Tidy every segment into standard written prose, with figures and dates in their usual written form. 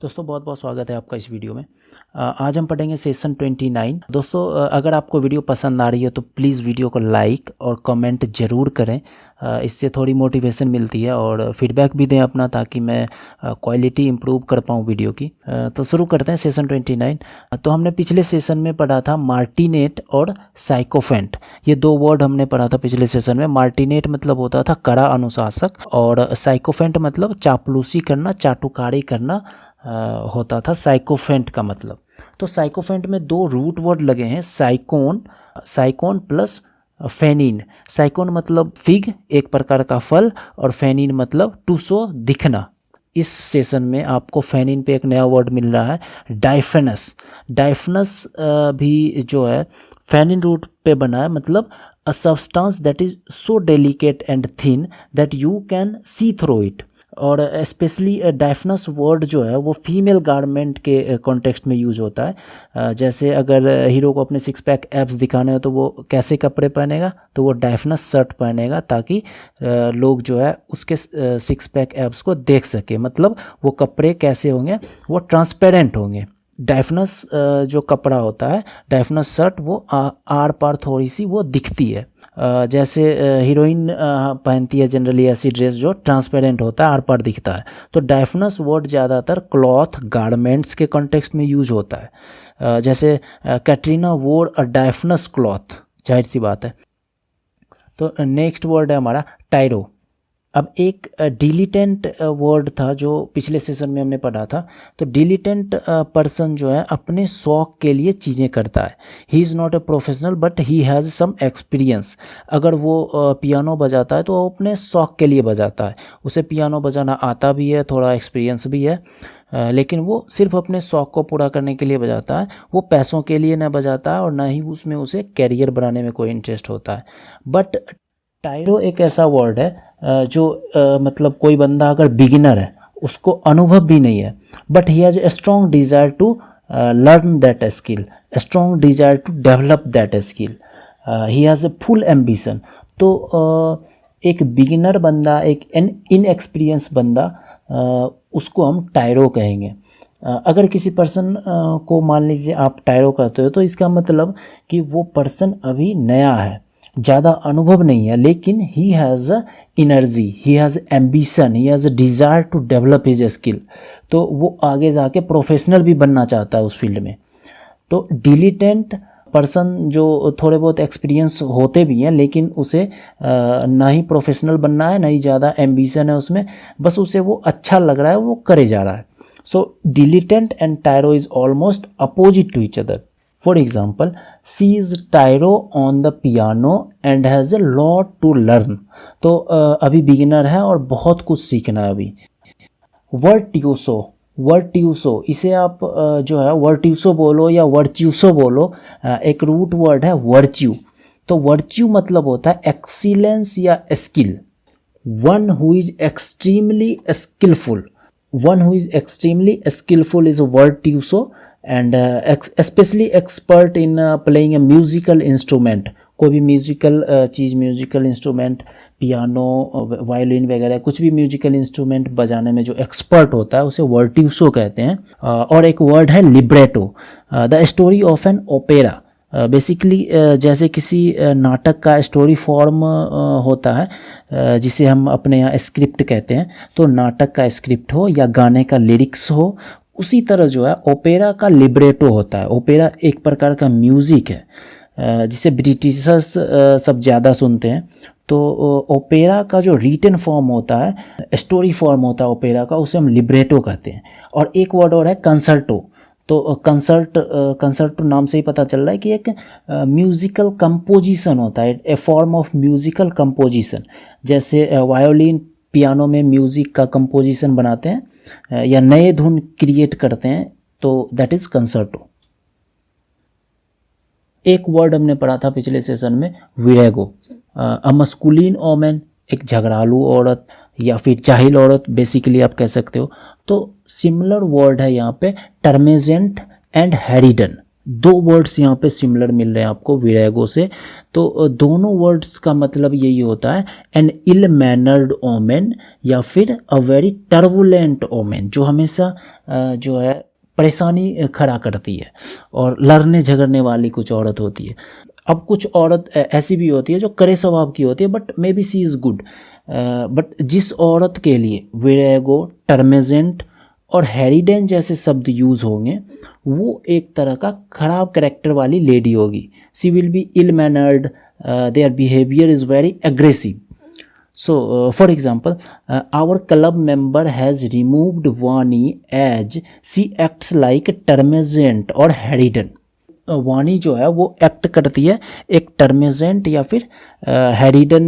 दोस्तों बहुत बहुत स्वागत है आपका इस वीडियो में। आज हम पढ़ेंगे सेशन 29। दोस्तों अगर आपको वीडियो पसंद आ रही है तो प्लीज़ वीडियो को लाइक और कमेंट ज़रूर करें। इससे थोड़ी मोटिवेशन मिलती है और फीडबैक भी दें अपना, ताकि मैं क्वालिटी इम्प्रूव कर पाऊँ वीडियो की। तो शुरू करते हैं सेशन 29। तो हमने पिछले सेशन में पढ़ा था मार्टिनेट और साइकोफेंट। ये दो वर्ड हमने पढ़ा था पिछले सेशन में। मार्टिनेट मतलब होता था कड़ा अनुशासक, और साइकोफेंट मतलब चापलूसी करना, चाटुकारी करना होता था साइकोफेंट का मतलब। तो साइकोफेंट में दो रूट वर्ड लगे हैं, साइकोन प्लस फेनिन। साइकोन मतलब फिग, एक प्रकार का फल, और फेनिन मतलब टूसो, दिखना। इस सेशन में आपको फेनिन पे एक नया वर्ड मिल रहा है, डाइफेनस। डाइफेनस भी जो है फेनिन रूट पे बना है, मतलब a substance that is so delicate and thin that you can see through it. और स्पेशली डाइफनस वर्ड जो है वो फीमेल गारमेंट के कॉन्टेक्स्ट में यूज होता है। जैसे अगर हीरो को अपने सिक्स पैक एब्स दिखाने हो तो वो कैसे कपड़े पहनेगा, तो वो डाइफनस शर्ट पहनेगा, ताकि लोग जो है उसके सिक्स पैक एब्स को देख सके। मतलब वो कपड़े कैसे होंगे, वो ट्रांसपेरेंट होंगे। डाइफनस जो कपड़ा होता है, डाइफनस शर्ट, वो आर पार थोड़ी सी वो दिखती है। जैसे हीरोइन पहनती है जनरली ऐसी ड्रेस जो ट्रांसपेरेंट होता है, आर पार दिखता है। तो डाइफनस वर्ड ज़्यादातर क्लॉथ, गारमेंट्स के कॉन्टेक्स्ट में यूज होता है। जैसे कैटरीना वोर अ डाइफनस क्लॉथ, जाहिर सी बात है। तो नेक्स्ट वर्ड है हमारा टायरो। अब एक डिलीटेंट वर्ड था जो पिछले सेशन में हमने पढ़ा था। तो डिलीटेंट पर्सन जो है अपने शौक के लिए चीज़ें करता है। He is not a professional but he has some experience. अगर वो पियानो बजाता है तो वो अपने शौक के लिए बजाता है। उसे पियानो बजाना आता भी है, थोड़ा एक्सपीरियंस भी है, लेकिन वो सिर्फ अपने शौक को पूरा करने के लिए बजाता है। वो पैसों के लिए न बजाता है और ना ही उसमें उसे कैरियर बनाने में कोई इंटरेस्ट होता है। बट टायरो एक ऐसा वर्ड है जो मतलब कोई बंदा अगर बिगिनर है, उसको अनुभव भी नहीं है, but he has a strong desire to learn that skill, strong desire to develop that skill, he has a full ambition. तो एक बिगिनर बंदा, एक इनएक्सपीरियंस बंदा, उसको हम टायरो कहेंगे। अगर किसी पर्सन को मान लीजिए आप टायरो कहते हो, तो इसका मतलब कि वो पर्सन अभी नया है, ज़्यादा अनुभव नहीं है, लेकिन he has energy, he has ambition, he has desire to develop his skill. तो वो आगे जाके प्रोफेशनल भी बनना चाहता है उस फील्ड में। तो डिलीटेंट पर्सन जो थोड़े बहुत एक्सपीरियंस होते भी हैं, लेकिन उसे ना ही प्रोफेशनल बनना है, ना ही ज़्यादा एम्बिशन है उसमें, बस उसे वो अच्छा लग रहा है, वो करे जा रहा है। So dilettante and tyro is almost opposite to each other. For example, she is Tyro on the piano and has a lot to learn. तो अभी बिगिनर है और बहुत कुछ सीखना है अभी। वर्ट्यूसो, इसे आप जो है वर्ट्यूसो बोलो या वर्च्यूसो बोलो, एक रूट वर्ड है वर्च्यू। तो वर्च्यू मतलब होता है एक्सीलेंस या skill. One who is extremely skilful is virtuoso, and specially expert in playing a musical instrument. कोई भी म्यूजिकल चीज़, म्यूजिकल इंस्ट्रूमेंट, पियानो, वायोलिन वगैरह, कुछ भी म्यूजिकल इंस्ट्रूमेंट बजाने में जो एक्सपर्ट होता है उसे वर्ट्यूसो कहते हैं। और एक वर्ड है libretto, the story of an opera. Basically जैसे किसी नाटक का स्टोरी फॉर्म होता है, जिसे हम अपने यहाँ स्क्रिप्ट कहते हैं। तो नाटक का स्क्रिप्ट हो या गाने का लिरिक्स हो, उसी तरह जो है ओपेरा का लिब्रेटो होता है। ओपेरा एक प्रकार का म्यूज़िक है जिसे ब्रिटिशर्स सब ज़्यादा सुनते हैं। तो ओपेरा का जो रिटन फॉर्म होता है, स्टोरी फॉर्म होता है ओपेरा का, उसे हम लिब्रेटो कहते हैं। और एक वर्ड और है कंसर्टो। तो कंसर्टो नाम से ही पता चल रहा है कि एक म्यूज़िकल कंपोजिशन होता है, ए फॉर्म ऑफ म्यूज़िकल कंपोजिशन। जैसे वायोलिन, पियानो में म्यूज़िक का कंपोजिशन बनाते हैं या नए धुन क्रिएट करते हैं, तो दैट इज़ कंसर्टो। एक वर्ड हमने पढ़ा था पिछले सेशन में, विरेगो। अ मस्कुलिन ओमेन, एक झगड़ालू औरत या फिर जाहिल औरत बेसिकली आप कह सकते हो। तो सिमिलर वर्ड है यहाँ पे टर्मेजेंट एंड हेरिडन। दो वर्ड्स यहाँ पे सिमिलर मिल रहे हैं आपको विरागो से। तो दोनों वर्ड्स का मतलब यही होता है एन इल मैनर्ड ओमेन या फिर अ वेरी टर्बुलेंट ओमेन, जो हमेशा जो है परेशानी खड़ा करती है और लड़ने झगड़ने वाली कुछ औरत होती है। अब कुछ औरत ऐसी भी होती है जो कड़े स्वभाव की होती है but maybe she is good, but जिस औरत के लिए विरागो, टर्मेजेंट और हेरिडेन जैसे शब्द यूज़ होंगे वो एक तरह का खराब कैरेक्टर वाली लेडी होगी। She will be ill mannered, their behaviour is very aggressive. So, for example, our club member has removed Vani as she acts like Termagant और Harridan। वानी जो है वो एक्ट करती है एक टर्मेजेंट या फिर हैरिडन,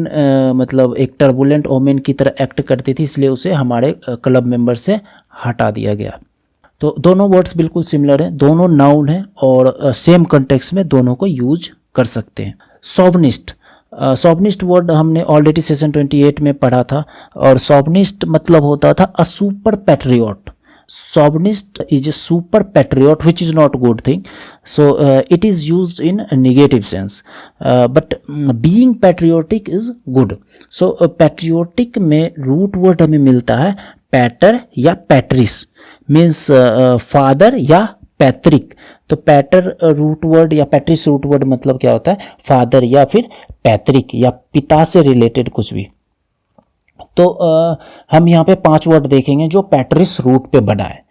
मतलब एक टर्बुलेंट ओमेन की तरह एक्ट करती थी, इसलिए उसे हमारे क्लब मेंबर से हटा दिया गया। तो दोनों वर्ड्स बिल्कुल सिमिलर हैं, दोनों नाउन हैं और सेम कॉन्टेक्स्ट में दोनों को यूज कर सकते हैं। शोवनिस्ट, शोवनिस्ट वर्ड हमने ऑलरेडी सेशन 28 में पढ़ा था और शोवनिस्ट मतलब होता था a super patriot. Chauvinist is a super patriot, which is not good thing. So it is used in a negative sense, but being patriotic is good. So patriotic में root word हमें मिलता है पैटर या पैट्रिस, मीन्स फादर या पैत्रिक। तो पैटर root word या Patrice root word मतलब क्या होता है, फादर या फिर पैत्रिक या पिता से रिलेटेड कुछ भी। तो हम यहाँ पे 5 वर्ड देखेंगे जो पैट्रिस रूट पे बना है।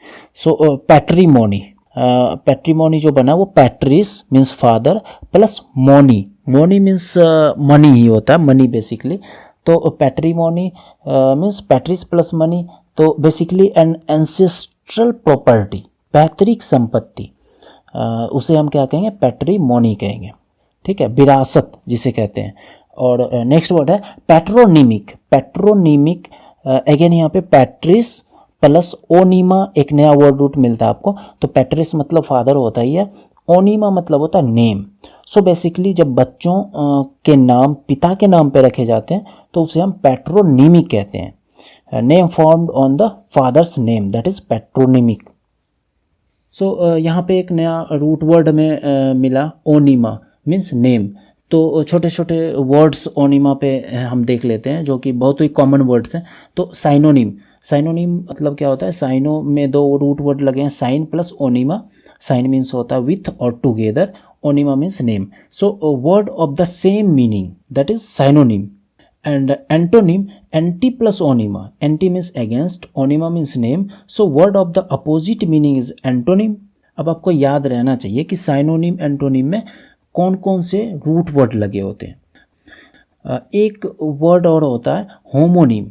सो पैट्रीमोनी, पैट्रीमोनी जो बना है वो patris means father plus mony, mony means money ही होता है, मनी बेसिकली। तो patrimony means patris plus money, तो बेसिकली एन एंसेस्ट्रल प्रॉपर्टी, पैतृक संपत्ति, उसे हम क्या कहेंगे, पैट्रीमोनी कहेंगे, ठीक है, विरासत जिसे कहते हैं। और नेक्स्ट वर्ड है पैट्रोनिमिक, पैट्रोनिमिक अगेन यहाँ पे पैट्रिस प्लस ओनीमा एक नया वर्ड रूट मिलता है आपको। तो पैट्रिस मतलब फादर होता ही है, ओनीमा मतलब होता है नेम। सो बेसिकली जब बच्चों के नाम पिता के नाम पे रखे जाते हैं तो उसे हम पैट्रोनिमिक कहते हैं, name formed on the father's name, that is patronymic. So यहाँ पे एक नया रूट वर्ड में मिला ओनीमा मीन्स नेम। तो छोटे छोटे वर्ड्स ओनिमा पे हम देख लेते हैं जो कि बहुत ही कॉमन वर्ड्स हैं। तो साइनोनिम, साइनोनिम मतलब क्या होता है, साइनो में 2 रूट वर्ड लगे हैं, syn plus onyma. Syn means होता है विथ और together, onyma means name. So word of the same meaning that is synonym. And antonym, anti plus onyma, anti means against, onyma means name. So word of the opposite meaning is antonym. अब आपको याद रहना चाहिए कि synonym antonym में कौन कौन से रूट वर्ड लगे होते हैं। एक वर्ड और होता है होमोनिम।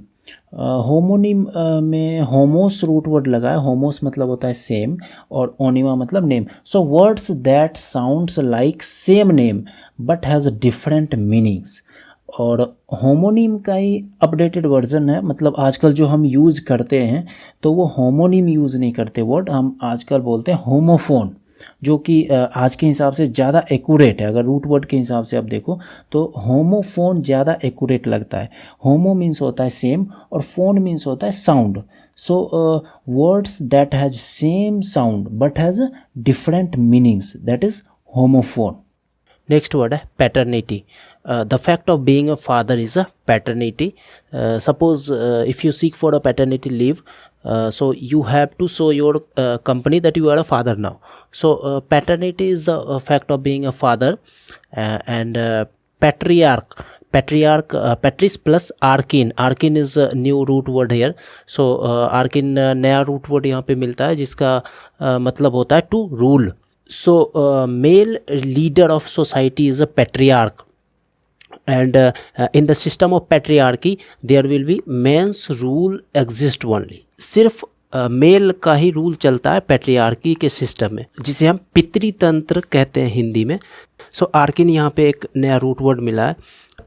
होमोनिम में होमोस रूट वर्ड लगा है, होमोस मतलब होता है सेम और ओनिमा मतलब name. So words that sounds like same name but has different meanings. और होमोनिम का ही अपडेटेड वर्जन है, मतलब आजकल जो हम यूज़ करते हैं तो वो होमोनिम यूज़ नहीं करते वर्ड, हम आजकल बोलते हैं होमोफोन, जो कि आज के हिसाब से ज़्यादा एक्यूरेट है। अगर रूट वर्ड के हिसाब से आप देखो तो होमोफोन ज़्यादा एक्यूरेट लगता है। होमो मीन्स होता है सेम और फोन मीन्स होता है sound. So words that has same sound but has different meanings, that is homophone. Next word है paternity. The fact of being a father is a paternity. Suppose if you seek for a paternity leave, so you have to show your company that you are a father now. So paternity is the fact of being a father. And patriarch, patris plus arkin, arkin is a new root word here. So arkin नया root word यहाँ पे मिलता है जिसका मतलब होता है to rule. So male leader of society is a patriarch. And in the system of patriarchy there will be men's rule exist only. सिर्फ मेल का ही रूल चलता है पैट्रियार्की के सिस्टम में, जिसे हम पितृतंत्र कहते हैं हिंदी में। सो आर्किन यहाँ पे एक नया रूट वर्ड मिला है,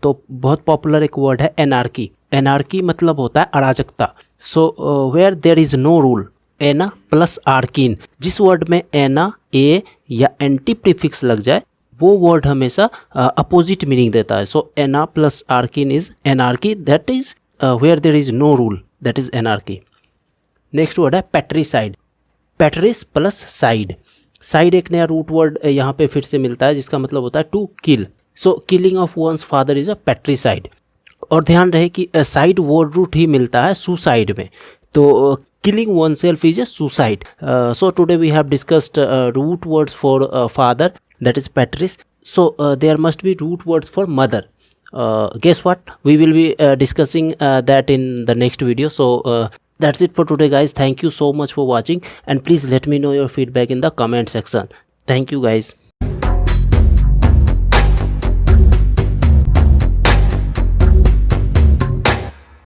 तो बहुत पॉपुलर एक वर्ड है एनार्की। एनार्की मतलब होता है अराजकता। So where there is no rule, ana plus archein, जिस वर्ड में एना ए या एंटी प्रीफिक्स लग जाए वो वर्ड हमेशा अपोजिट मीनिंग देता है। So ana plus archein is anarchy, that is where there is no rule, that is anarchy. Next word है patricide, patris plus cide. Cide एक नया रूट वर्ड यहाँ पे फिर से मिलता है जिसका मतलब होता है to kill. So killing of one's father is a patricide. और ध्यान रहे कि साइड वर्ड रूट ही मिलता है सुसाइड में, तो killing oneself is a suicide. So today we have discussed root words for father, that is patris. So there must be root words for mother. Guess what, we will be discussing that in the next video. So that's it for today guys. Thank you so much for watching, and please let me know your feedback in the comment section. Thank you guys.